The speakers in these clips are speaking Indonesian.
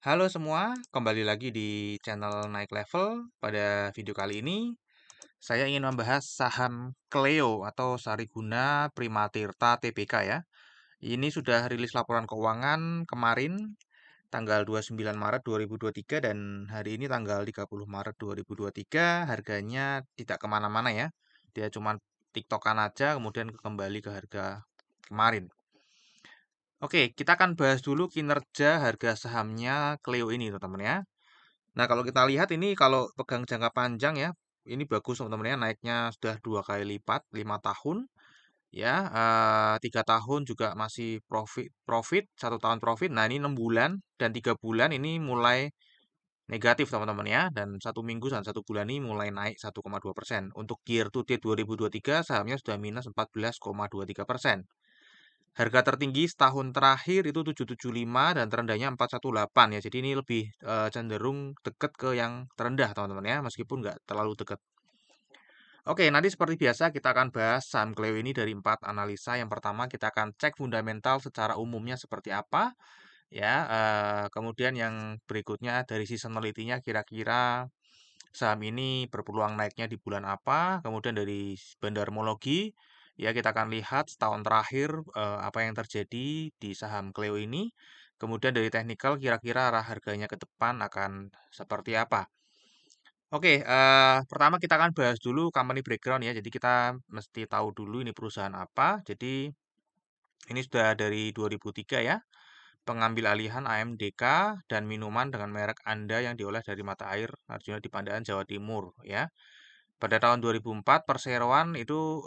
Halo semua, kembali lagi di channel Naik Level. Pada video kali ini, saya ingin membahas saham Cleo atau Sariguna Primatirta Tbk ya. Ini sudah rilis laporan keuangan kemarin, tanggal 29 Maret 2023 dan hari ini tanggal 30 Maret 2023. Harganya tidak kemana-mana ya. Dia cuma tiktokan aja, kemudian kembali ke harga kemarin. Oke, kita akan bahas dulu kinerja harga sahamnya Cleo ini, teman-teman ya. Nah, kalau kita lihat ini kalau pegang jangka panjang ya, ini bagus teman-teman ya, naiknya sudah 2 kali lipat, 5 tahun ya, 3 tahun juga masih profit, 1 tahun profit. Nah, ini 6 bulan dan 3 bulan ini mulai negatif teman-teman ya, dan 1 minggu dan 1 bulan ini mulai naik 1,2%. Untuk year to date 2023 sahamnya sudah minus 14,23%. Harga tertinggi setahun terakhir itu 775 dan terendahnya 418 ya. Jadi ini lebih cenderung dekat ke yang terendah teman-teman ya, meskipun nggak terlalu dekat. Oke, nanti seperti biasa kita akan bahas saham Cleo ini dari 4 analisa. Yang pertama kita akan cek fundamental secara umumnya seperti apa ya. Kemudian yang berikutnya dari seasonality-nya kira-kira saham ini berpeluang naiknya di bulan apa. Kemudian dari bandarmologi, ya kita akan lihat setahun terakhir apa yang terjadi di saham Cleo ini. Kemudian dari teknikal kira-kira arah harganya ke depan akan seperti apa. Oke, pertama kita akan bahas dulu company background ya. Jadi kita mesti tahu dulu ini perusahaan apa. Jadi ini sudah dari 2003 ya. Pengambil alihan AMDK dan minuman dengan merek Anda yang diolah dari mata air Arjuna di Pandaan, Jawa Timur ya. Pada tahun 2004 Perseroan itu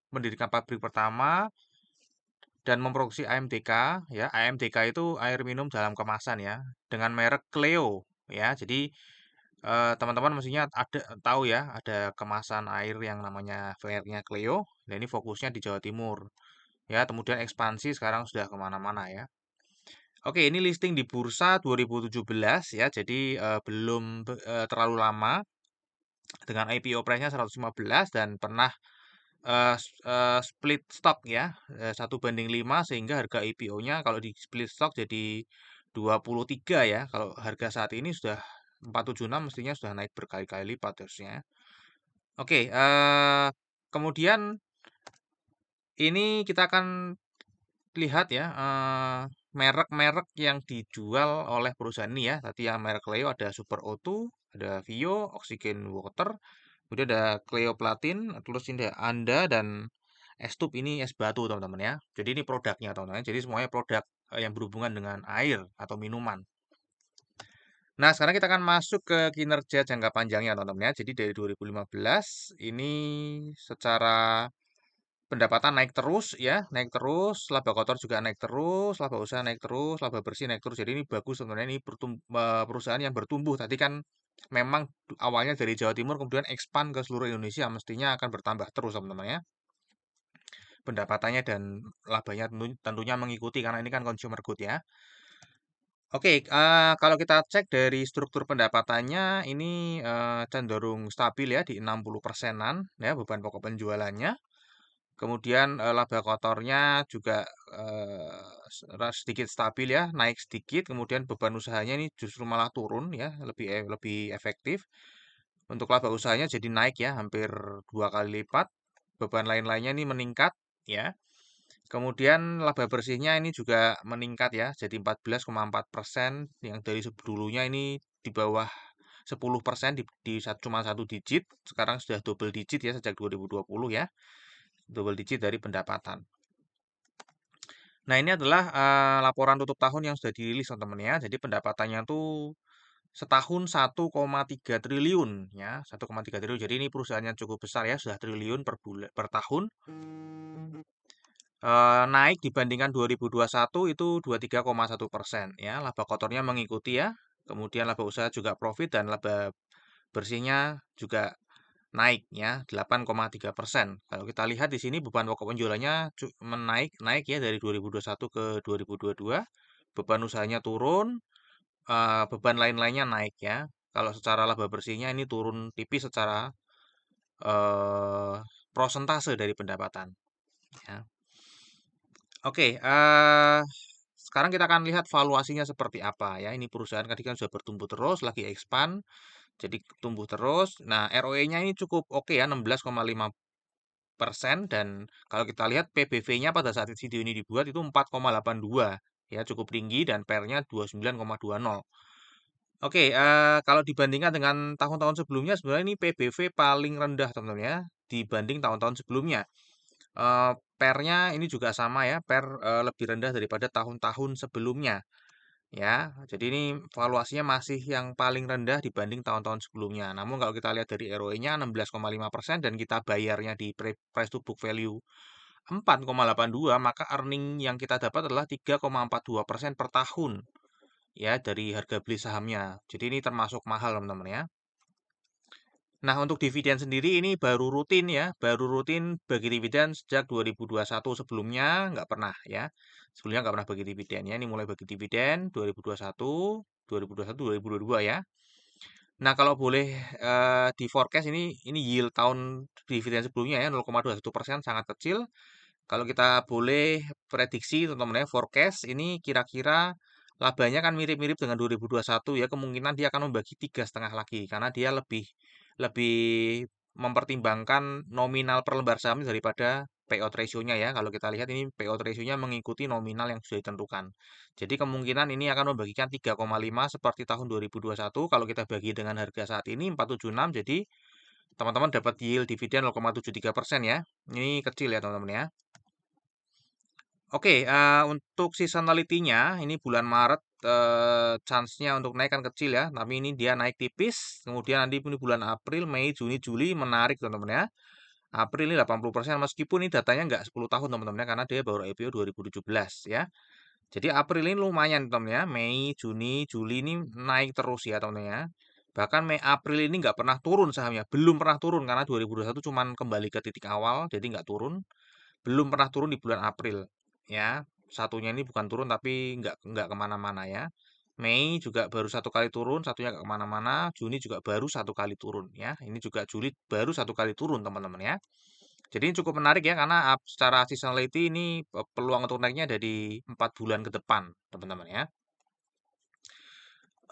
mendirikan pabrik pertama dan memproduksi AMDK ya. AMDK itu air minum dalam kemasan ya dengan merek Cleo ya. Jadi teman-teman mestinya ada tahu ya, ada kemasan air yang namanya mereknya Cleo. Dan ini fokusnya di Jawa Timur ya. Kemudian ekspansi sekarang sudah kemana-mana ya. Oke, ini listing di bursa 2017 ya. Jadi belum terlalu lama dengan IPO price-nya 115 dan pernah split stock ya, 1:5 sehingga harga IPO-nya kalau di split stock jadi 23 ya. Kalau harga saat ini sudah 476 mestinya sudah naik berkali-kali lipat harusnya. Oke, kemudian ini kita akan lihat ya, merek-merek yang dijual oleh perusahaan ini ya. Tadi yang merek Cleo ada Super O2, ada Vio, Oxygen Water, kemudian ada Cleo Platin, terus ini ada Anda dan es tub ini es batu teman-teman ya. Jadi ini produknya teman-teman. Jadi semuanya produk yang berhubungan dengan air atau minuman. Nah, sekarang kita akan masuk ke kinerja jangka panjangnya teman-teman ya. Jadi dari 2015 ini secara pendapatan naik terus ya, naik terus, laba kotor juga naik terus, laba usaha naik terus, laba bersih naik terus. Jadi ini bagus sebenarnya ini perusahaan yang bertumbuh. Tadi kan memang awalnya dari Jawa Timur kemudian expand ke seluruh Indonesia, mestinya akan bertambah terus teman-teman ya. Pendapatannya dan labanya tentunya mengikuti karena ini kan consumer good ya. Oke, kalau kita cek dari struktur pendapatannya ini cenderung stabil ya di 60%-an ya beban pokok penjualannya. Kemudian laba kotornya juga sedikit stabil ya, naik sedikit. Kemudian beban usahanya ini justru malah turun ya, lebih efektif. Untuk laba usahanya jadi naik ya, hampir 2 kali lipat. Beban lain-lainnya ini meningkat ya. Kemudian laba bersihnya ini juga meningkat ya, jadi 14,4% yang dari sebelumnya ini di bawah 10% cuma 1 digit, sekarang sudah double digit ya sejak 2020 ya, double digit dari pendapatan. Nah ini adalah laporan tutup tahun yang sudah dirilis teman-teman ya, jadi pendapatannya tuh setahun 1,3 triliun ya, 1,3 triliun. Jadi ini perusahaannya cukup besar ya, sudah triliun per bulan per tahun. Naik dibandingkan 2021 itu 23,1% ya. Laba kotornya mengikuti ya. Kemudian laba usaha juga profit dan laba bersihnya juga naik ya 8,3%. Kalau kita lihat di sini beban pokok penjualannya naik ya dari 2021 ke 2022. Beban usahanya turun, beban lain-lainnya naik ya. Kalau secara laba bersihnya ini turun tipis secara eh, prosentase dari pendapatan ya. Oke, sekarang kita akan lihat valuasinya seperti apa ya. Ini perusahaan tadi kan sudah bertumbuh terus, lagi expand, jadi tumbuh terus. Nah, ROE-nya ini cukup oke ya, 16,5%, dan kalau kita lihat PBV-nya pada saat video ini dibuat itu 4,82 ya, cukup tinggi, dan PER-nya 29,20. Oke, kalau dibandingkan dengan tahun-tahun sebelumnya, sebenarnya ini PBV paling rendah teman-teman ya, dibanding tahun-tahun sebelumnya. PER-nya ini juga sama ya, PER lebih rendah daripada tahun-tahun sebelumnya ya. Jadi ini valuasinya masih yang paling rendah dibanding tahun-tahun sebelumnya. Namun kalau kita lihat dari ROE-nya 16,5% dan kita bayarnya di price to book value 4,82, maka earning yang kita dapat adalah 3,42% per tahun ya dari harga beli sahamnya. Jadi ini termasuk mahal teman-teman ya. Nah, untuk dividen sendiri ini baru rutin ya, baru rutin bagi dividen sejak 2021, sebelumnya nggak pernah ya. Sebelumnya nggak pernah bagi dividen ya, ini mulai bagi dividen 2021, 2021, 2022 ya. Nah, kalau boleh di forecast ini yield tahun dividen sebelumnya ya, 0,21%, sangat kecil. Kalau kita boleh prediksi teman-teman ya, forecast ini kira-kira labanya kan mirip-mirip dengan 2021 ya, kemungkinan dia akan membagi 3,5 lagi karena dia lebih lebih mempertimbangkan nominal per lembar saham daripada payout ratio-nya ya. Kalau kita lihat ini payout ratio-nya mengikuti nominal yang sudah ditentukan. Jadi kemungkinan ini akan membagikan 3,5 seperti tahun 2021. Kalau kita bagi dengan harga saat ini 476, jadi teman-teman dapat yield dividen 0,73% ya. Ini kecil ya teman-teman ya. Oke, untuk seasonality-nya ini bulan Maret, chance-nya untuk naik kan kecil ya, tapi ini dia naik tipis. Kemudian nanti ini bulan April, Mei, Juni, Juli menarik teman-teman ya. April ini 80%, meskipun ini datanya nggak 10 tahun teman-teman ya, karena dia baru IPO 2017 ya. Jadi April ini lumayan teman-teman ya, Mei, Juni, Juli ini naik terus ya teman-teman ya. Bahkan Mei, April ini nggak pernah turun sahamnya, belum pernah turun karena 2021 cuman kembali ke titik awal, jadi nggak turun. Belum pernah turun di bulan April ya. Satunya ini bukan turun tapi nggak kemana-mana ya. Mei juga baru satu kali turun, satunya nggak kemana-mana. Juni juga baru satu kali turun ya. Ini juga Juli baru satu kali turun teman-teman ya. Jadi ini cukup menarik ya karena secara seasonality ini peluang untuk naiknya ada di 4 bulan ke depan teman-teman ya.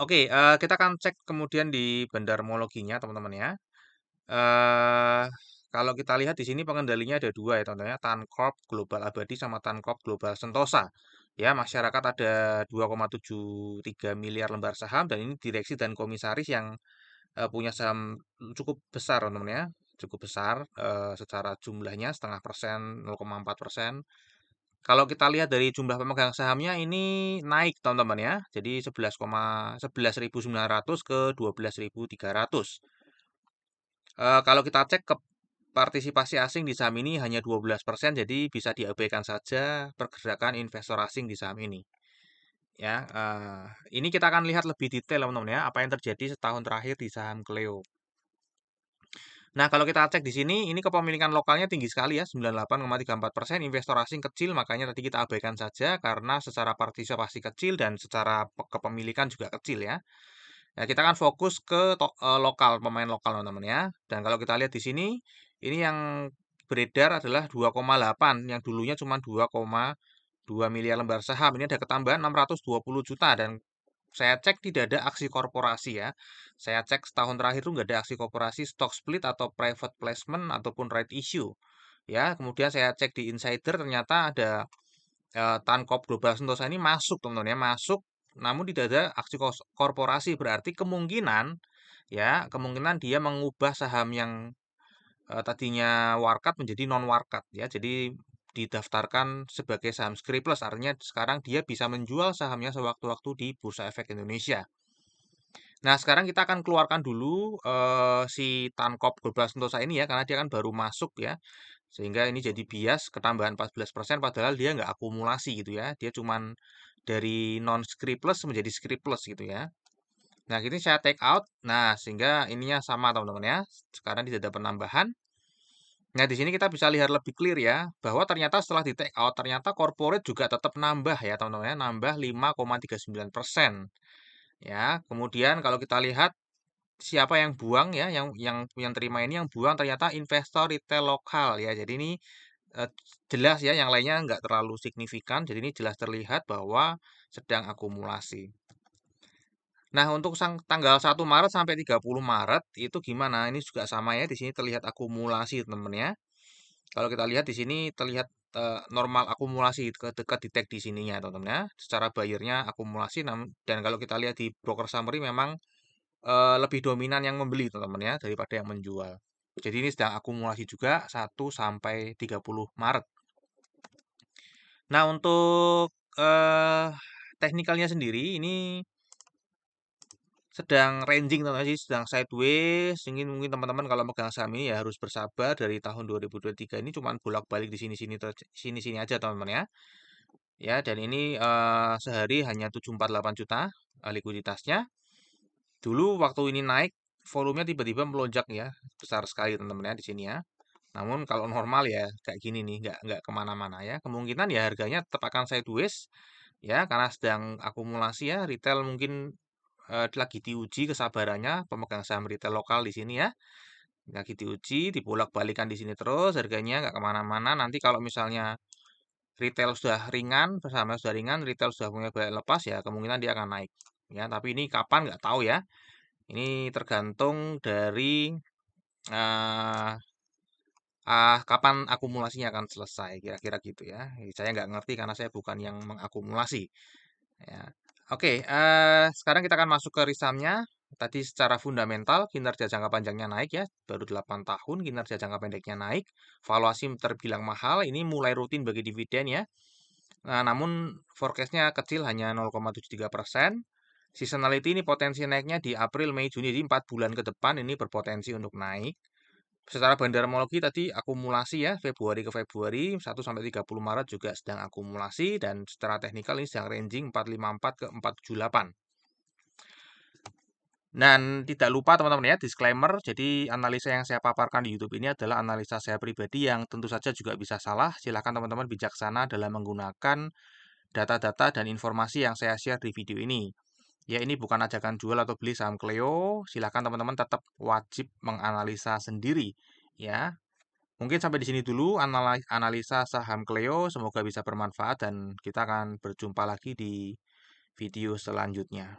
Oke, kita akan cek kemudian di bandarmologinya teman-teman ya. eh Kalau kita lihat di sini pengendalinya ada dua ya teman-teman ya, Tancorp Global Abadi sama Tancorp Global Sentosa. Ya, masyarakat ada 2,73 miliar lembar saham, dan ini direksi dan komisaris yang punya saham cukup besar teman-teman ya, cukup besar secara jumlahnya, 0,5%, 0,4%. Kalau kita lihat dari jumlah pemegang sahamnya ini naik teman-teman ya, jadi 11.900 ke 12.300. Kalau kita cek ke partisipasi asing di saham ini hanya 12%, jadi bisa diabaikan saja pergerakan investor asing di saham ini. Ya, ini kita akan lihat lebih detail teman-teman ya, apa yang terjadi setahun terakhir di saham Cleo. Nah, kalau kita cek di sini, ini kepemilikan lokalnya tinggi sekali ya, 98,34%, investor asing kecil, makanya tadi kita abaikan saja karena secara partisipasi kecil dan secara kepemilikan juga kecil ya. Ya, kita akan fokus ke lokal, pemain lokal teman-teman ya. Dan kalau kita lihat di sini, ini yang beredar adalah 2,8, yang dulunya cuma 2,2 miliar lembar saham. Ini ada ketambahan 620 juta, dan saya cek tidak ada aksi korporasi ya. Saya cek setahun terakhir itu nggak ada aksi korporasi, stock split atau private placement ataupun right issue. Ya, kemudian saya cek di insider, ternyata ada Tancorp Global Sentosa ini masuk teman-teman ya, masuk, namun tidak ada aksi korporasi, berarti kemungkinan ya, kemungkinan dia mengubah saham yang tadinya warkat menjadi non warkat ya. Jadi didaftarkan sebagai saham scriptless, artinya sekarang dia bisa menjual sahamnya sewaktu-waktu di Bursa Efek Indonesia. Nah, sekarang kita akan keluarkan dulu si Tancorp Global Sentosa ini ya, karena dia kan baru masuk ya. Sehingga ini jadi bias ketambahan 14%, padahal dia nggak akumulasi gitu ya. Dia cuman dari non scriptless menjadi scriptless gitu ya. Nah, ini saya take out. Nah, sehingga ininya sama teman-teman ya. Sekarang tidak ada penambahan. Nah, di sini kita bisa lihat lebih clear ya, bahwa ternyata setelah di take out, ternyata corporate juga tetap nambah ya teman-teman ya, nambah 5,39%. Ya, kemudian kalau kita lihat siapa yang buang ya, yang terima ini, yang buang ternyata investor retail lokal ya. Jadi ini eh, jelas ya, yang lainnya nggak terlalu signifikan. Jadi ini jelas terlihat bahwa sedang akumulasi. Nah, untuk tanggal 1 Maret sampai 30 Maret itu gimana? Ini juga sama ya, di sini terlihat akumulasi, teman-teman ya. Kalau kita lihat di sini terlihat normal akumulasi ke dekat di tag di sininya, teman-teman ya. Secara bayarnya akumulasi, dan kalau kita lihat di broker summary memang lebih dominan yang membeli, teman-teman ya, daripada yang menjual. Jadi ini sedang akumulasi juga 1 sampai 30 Maret. Nah, untuk teknikalnya sendiri ini sedang ranging, teman-teman sih, sedang sideways. Mungkin teman-teman kalau megang saham ini ya harus bersabar, dari tahun 2023 ini cuman bolak-balik di sini-sini sini-sini aja, teman-teman ya. Ya, dan ini sehari hanya 748 juta likuiditasnya. Dulu waktu ini naik, volumenya tiba-tiba melonjak ya, besar sekali, teman-teman ya, di sini ya. Namun kalau normal ya kayak gini nih, nggak kemana-mana ya. Kemungkinan ya harganya tetap akan sideways ya, karena sedang akumulasi ya. Retail mungkin lagi diuji kesabarannya pemegang saham retail lokal di sini ya. Lagi diuji, dibolak-balikan di sini terus, harganya nggak kemana-mana. Nanti kalau misalnya retail sudah ringan, sahamnya sudah ringan, retail sudah punya balik lepas ya, kemungkinan dia akan naik. Ya, tapi ini kapan nggak tahu ya. Ini tergantung dari eh, kapan akumulasinya akan selesai, kira-kira gitu ya. Saya nggak ngerti karena saya bukan yang mengakumulasi. Ya. Oke, sekarang kita akan masuk ke risamnya. Tadi secara fundamental kinerja jangka panjangnya naik ya, baru 8 tahun kinerja jangka pendeknya naik. Valuasi terbilang mahal, ini mulai rutin bagi dividen ya. Nah, namun forecastnya kecil, hanya 0,73%. Seasonality ini potensi naiknya di April, Mei, Juni, jadi 4 bulan ke depan ini berpotensi untuk naik. Secara bandarmologi tadi akumulasi ya, Februari ke Februari, 1 sampai 30 Maret juga sedang akumulasi, dan secara teknikal ini sedang ranging 454 ke 478. Dan tidak lupa teman-teman ya, disclaimer, jadi analisa yang saya paparkan di YouTube ini adalah analisa saya pribadi yang tentu saja juga bisa salah. Silakan teman-teman bijaksana dalam menggunakan data-data dan informasi yang saya share di video ini. Ya, ini bukan ajakan jual atau beli saham Cleo. Silakan teman-teman tetap wajib menganalisa sendiri ya. Mungkin sampai di sini dulu analisa saham Cleo. Semoga bisa bermanfaat dan kita akan berjumpa lagi di video selanjutnya.